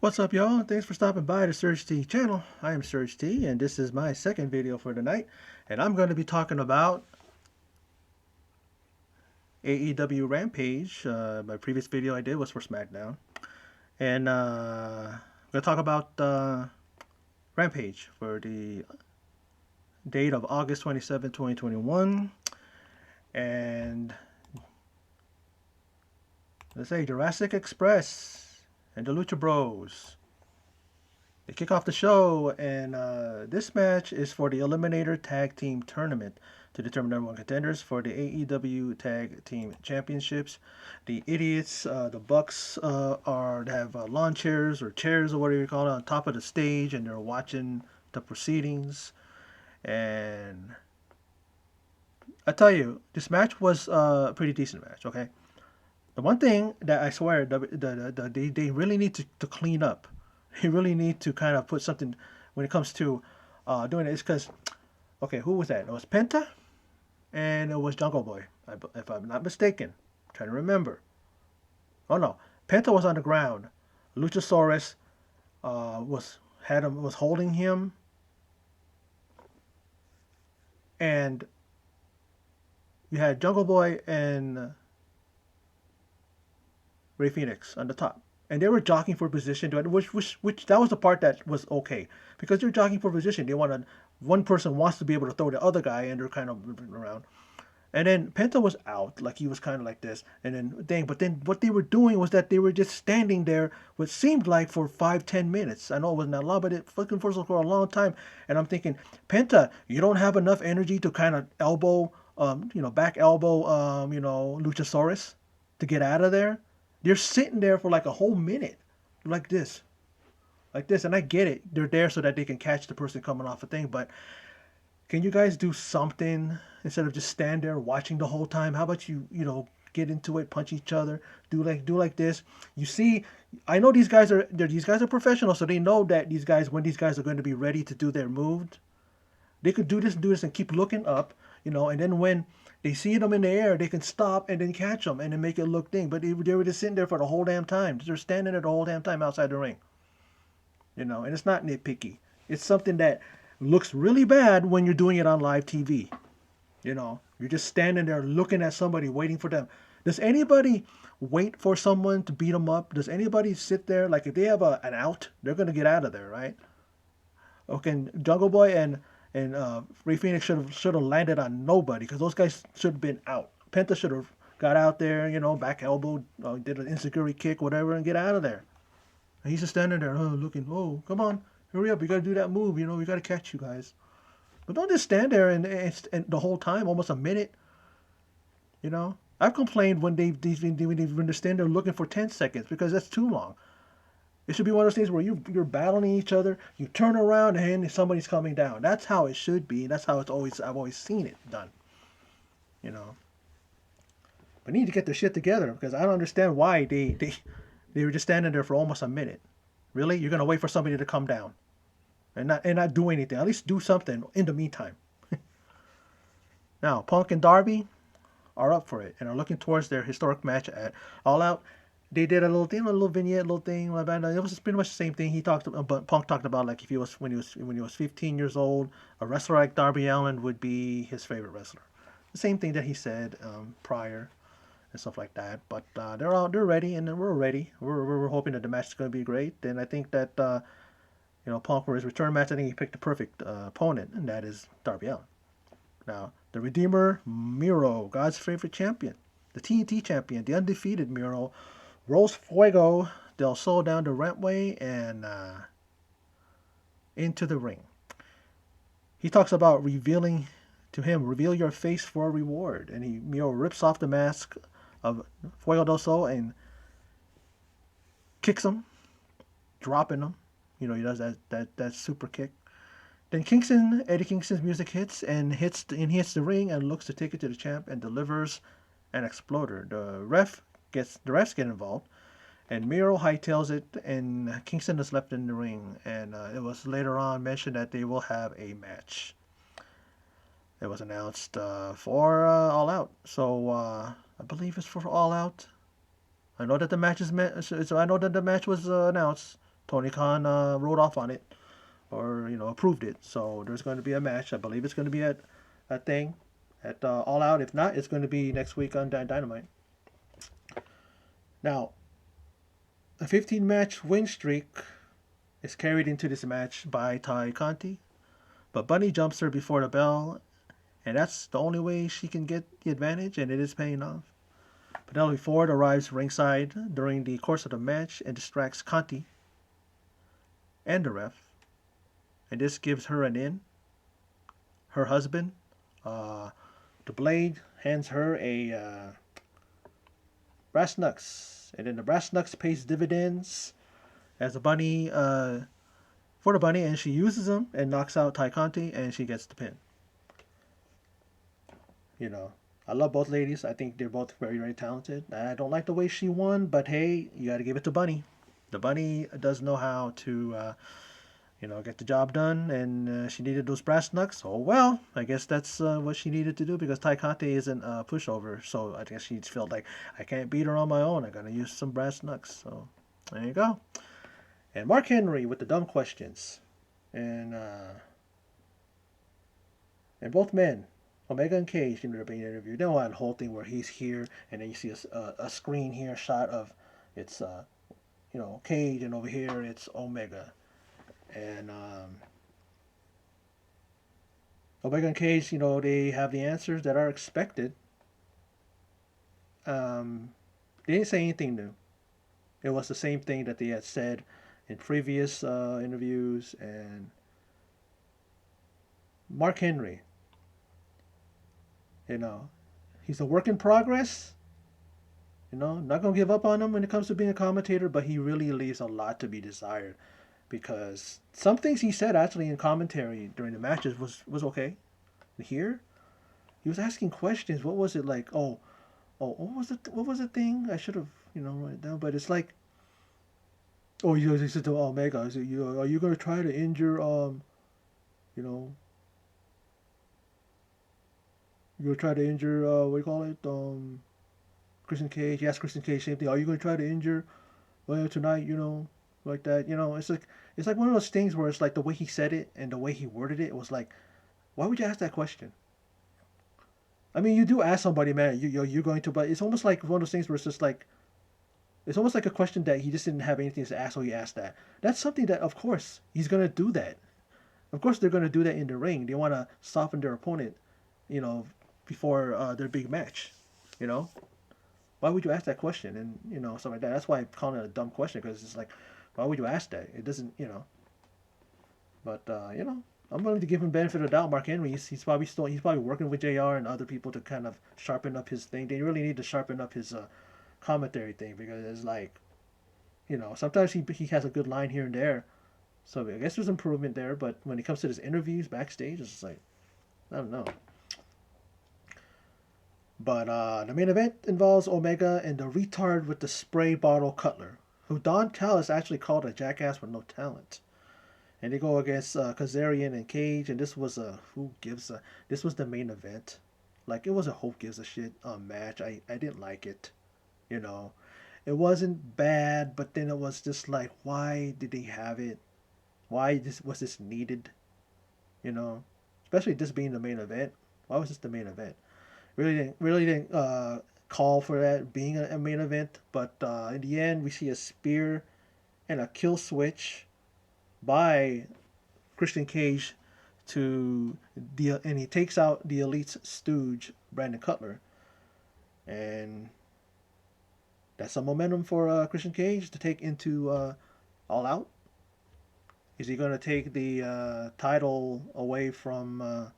What's up, y'all? Thanks for stopping by the Surge T channel. I am Surge T, and this is my second video for tonight. And I'm going to be talking about AEW Rampage. My previous video I did was for SmackDown. And I'm going to talk about Rampage for the date of August 27, 2021. And let's say Jurassic Express and the Lucha Bros. They kick off the show, and this match is for the Eliminator Tag Team Tournament to determine number one contenders for the AEW Tag Team Championships. The idiots, the Bucks, have lawn chairs or chairs or whatever you call it on top of the stage, and they're watching the proceedings. And I tell you, this match was a pretty decent match. Okay, the one thing that I swear they really need to clean up. They really need to kind of put something when it comes to doing it. It's because, okay, who was that? It was Penta and it was Jungle Boy, if I'm not mistaken. I'm trying to remember. Oh no, Penta was on the ground. Luchasaurus was holding him, and you had Jungle Boy and Ray Phoenix on the top. And they were jockeying for position, which that was the part that was okay because they're jockeying for position. One person wants to be able to throw the other guy, and they're kind of moving around. And then Penta was out, like he was kind of like this. And then what they were doing was that they were just standing there, what seemed like for 5-10 minutes. I know it wasn't that long, but it fucking was for a long time. And I'm thinking, Penta, you don't have enough energy to kind of back elbow, Luchasaurus to get out of there. They're sitting there for like a whole minute, like this, and I get it. They're there so that they can catch the person coming off a thing, but can you guys do something instead of just stand there watching the whole time? How about get into it, punch each other, do like this. You see, I know these guys are professionals, so they know that when these guys are going to be ready to do their move, they could do this, and keep looking up, and then when they see them in the air, they can stop and then catch them and then make it look thing. But they were just sitting there for the whole damn time. They're standing there the whole damn time outside the ring, and it's not nitpicky. It's something that looks really bad when you're doing it on live TV. You're just standing there looking at somebody, waiting for them. Does anybody wait for someone to beat them up? Does anybody sit there like if they have an out, they're gonna get out of there, right? Okay, Jungle Boy and Ray Phoenix should have landed on nobody because those guys should have been out. Penta should have got out there, back elbow, did an insecurity kick, whatever, and get out of there. And he's just standing there, looking. Oh, come on, hurry up! You got to do that move. We got to catch you guys. But don't just stand there and the whole time, almost a minute. I've complained when they're standing there looking for 10 seconds because that's too long. It should be one of those things where you're battling each other. You turn around and somebody's coming down. That's how it should be. That's how I've always seen it done. You know. But they need to get their shit together because I don't understand why they were just standing there for almost a minute. Really, you're gonna wait for somebody to come down and not do anything. At least do something in the meantime. Now, Punk and Darby are up for it and are looking towards their historic match at All Out. They did a little thing, a little vignette, little thing. It was pretty much the same thing. But Punk talked about like if he was when he was 15 years old, a wrestler like Darby Allin would be his favorite wrestler. The same thing that he said prior and stuff like that. But they're ready, and we're ready. We're hoping that the match is going to be great. And I think that Punk for his return match, I think he picked the perfect opponent, and that is Darby Allin. Now the Redeemer Miro, God's favorite champion, the TNT champion, the undefeated Miro, rolls Fuego del Sol down the rampway and into the ring. He talks about reveal your face for a reward. And Miro rips off the mask of Fuego del Sol and kicks him, dropping him. He does that super kick. Then Eddie Kingston's music hits and hits the ring and looks to take it to the champ and delivers an exploder. The refs get involved, and Miro hightails it, and Kingston is left in the ring. And it was later on mentioned that they will have a match. It was announced for All Out, so I believe it's for All Out. I know that the match is so I know that the match was announced. Tony Khan wrote off on it, or approved it. So there's going to be a match. I believe it's going to be at a thing at All Out. If not, it's going to be next week on Dynamite. Now, a 15-match win streak is carried into this match by Ty Conti, but Bunny jumps her before the bell, and that's the only way she can get the advantage, and it is paying off. Penelope Ford arrives ringside during the course of the match and distracts Conti and the ref, and this gives her an in. Her husband, the Blade, hands her a brass knucks, and then the brass knucks pays dividends as a bunny for the bunny, and she uses them and knocks out Ty Conti, and she gets the pin. I love both ladies. I think they're both very, very talented. I don't like the way she won, but hey, you got to give it to Bunny. The Bunny does know how to, get the job done, and she needed those brass knucks. Oh well, I guess that's what she needed to do because Ty Conti isn't a pushover, so I guess she felt like I can't beat her on my own. I gotta use some brass knucks. So there you go. And Mark Henry with the dumb questions, and both men. Omega and Cage, they're being interviewed. They don't want the whole thing where he's here and then you see a screen here, shot of it's Cage, and over here it's Omega, and Omega and Cage, they have the answers that are expected. They didn't say anything new. It was the same thing that they had said in previous interviews. And Mark Henry, he's a work in progress. Not gonna give up on him when it comes to being a commentator, but he really leaves a lot to be desired because some things he said actually in commentary during the matches was okay. Here, he was asking questions. What was it like? Oh, what was it? What was the thing? I should have write it down, but it's like, oh, he said to Omega, are you gonna try to injure you know you're try to injure what do you call it? Christian Cage. Yes, Christian Cage. Same thing. Are you gonna try to injure tonight? Like that. It's like one of those things where it's like the way he said it and the way he worded it. It was like, why would you ask that question? I mean, you do ask somebody, man. You're going to, but it's almost like one of those things where it's just like, it's almost like a question that he just didn't have anything to ask, so he asked that. That's something that, of course, he's gonna do that. Of course, they're gonna do that in the ring. They want to soften their opponent, you know, before their big match. You know, why would you ask that question? And stuff like that. That's why I'm calling it a dumb question because it's like, why would you ask that? It doesn't. But I'm willing to give him benefit of the doubt. Mark Henry, he's probably working with Jr. and other people to kind of sharpen up his thing. They really need to sharpen up his commentary thing because it's like, sometimes he has a good line here and there. So I guess there's improvement there. But when it comes to his interviews backstage, it's just like, I don't know. But the main event involves Omega and the retard with the spray bottle cutler, who Don Callis actually called a jackass with no talent. And they go against Kazarian and Cage, and this was this was the main event. Like, it was a who gives a shit match. I didn't like it. It wasn't bad, but then it was just like, why did they have it? Why was this needed? Especially this being the main event. Why was this the main event? Really didn't call for that being a main event. But in the end, we see a spear and a kill switch by Christian Cage and he takes out the Elite's stooge, Brandon Cutler, and that's some momentum for Christian Cage to take into All Out. Is he going to take the title away from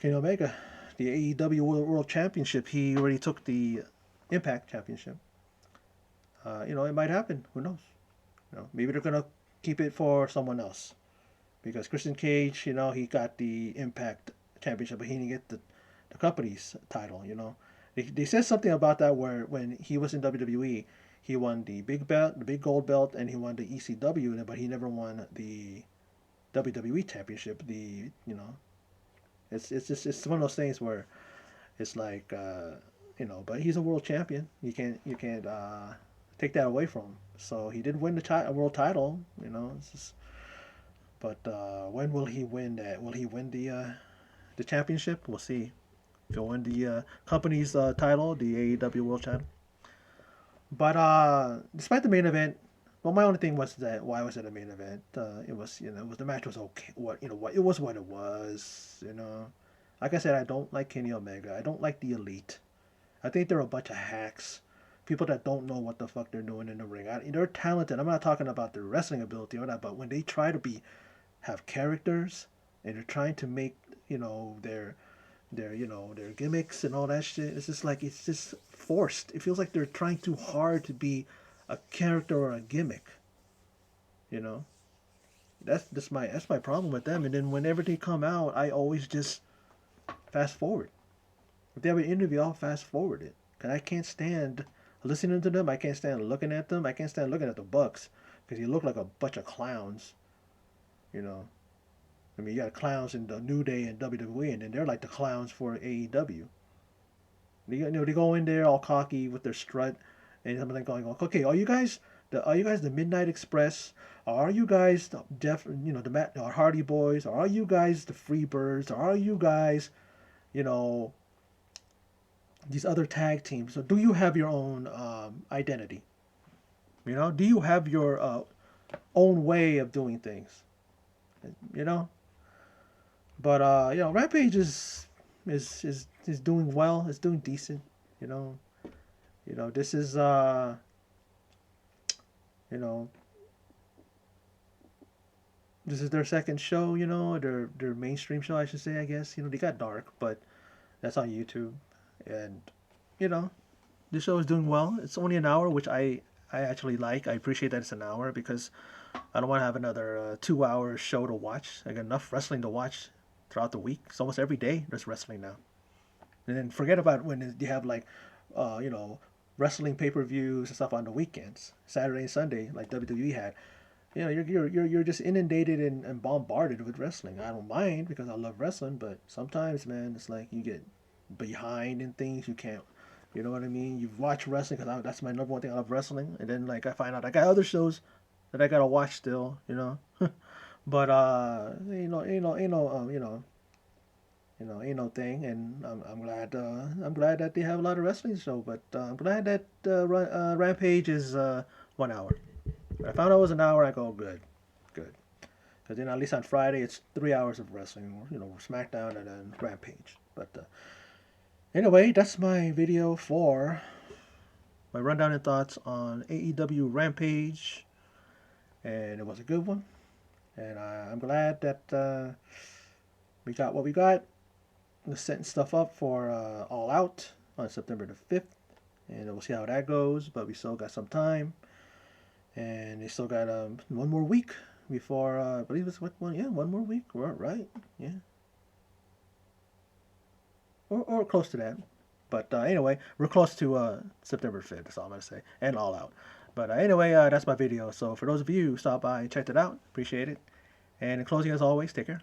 Kenny Omega? The AEW World Championship. He already took the Impact Championship. It might happen. Who knows? Maybe they're gonna keep it for someone else because Christian Cage, he got the Impact Championship, but he didn't get the company's title. They said something about that where when he was in WWE, he won the big belt, the big gold belt, and he won the ECW, but he never won the WWE Championship. It's one of those things where it's like but he's a world champion. You can't take that away from him. So he did win the world title. But when will he win that? Will he win the championship? We'll see. If he'll win the company's title, the AEW World Title. But despite the main event, well, my only thing was that why was it a main event? It was the match was okay. What it was what it was. Like I said, I don't like Kenny Omega. I don't like the Elite. I think they're a bunch of hacks, people that don't know what the fuck they're doing in the ring. They're talented. I'm not talking about their wrestling ability or that, but when they try to have characters and they're trying to make their gimmicks and all that shit, it's just forced. It feels like they're trying too hard to be a character or a gimmick. You know, that's my problem with them. And then whenever they come out, I always just fast forward. If they have an interview, I'll fast forward it. Cause I can't stand listening to them. I can't stand looking at them. I can't stand looking at the Bucks because you look like a bunch of clowns. You know, I mean, you got clowns in the New Day and WWE, and then they're like the clowns for AEW. They go in there all cocky with their strut, and something going on. Okay, are you guys the Midnight Express? Are you guys the Hardy Boys? Are you guys the Freebirds? Are you guys you know these other tag teams? So do you have your own identity? Do you have your own way of doing things? You know, but Rampage is doing well. It's doing decent. You know, this is you know this is their second show. Their mainstream show, I should say. I guess they got dark, but that's on YouTube, and you know the show is doing well. It's only an hour, which I actually like. I appreciate that it's an hour because I don't want to have another 2 hour show to watch. I got enough wrestling to watch throughout the week. It's almost every day there's wrestling now. And then forget about when you have like, uh, you know, wrestling pay-per-views and stuff on the weekends, Saturday and Sunday, like WWE had. You're just inundated and bombarded with wrestling. I don't mind because I love wrestling, but sometimes, man, it's like you get behind in things you can't. You know what I mean? You watch wrestling because that's my number one thing. I love wrestling, and then like I find out I got other shows that I gotta watch still. But ain't no thing, and I'm glad that they have a lot of wrestling show. But I'm glad that Rampage is 1 hour. When I found out it was an hour, I go good, good, because then at least on Friday it's 3 hours of wrestling. SmackDown and then Rampage. But anyway, that's my video for my rundown and thoughts on AEW Rampage, and it was a good one. And I'm glad that we got what we got. We're setting stuff up for All Out on September the 5th. And we'll see how that goes. But we still got some time. And they still got one more week before, I believe it's one, yeah, one more week. Right? Yeah. Or close to that. But anyway, we're close to September 5th. That's all I'm going to say. And All Out. But anyway, that's my video. So for those of you who stopped by and checked it out, appreciate it. And in closing, as always, take care.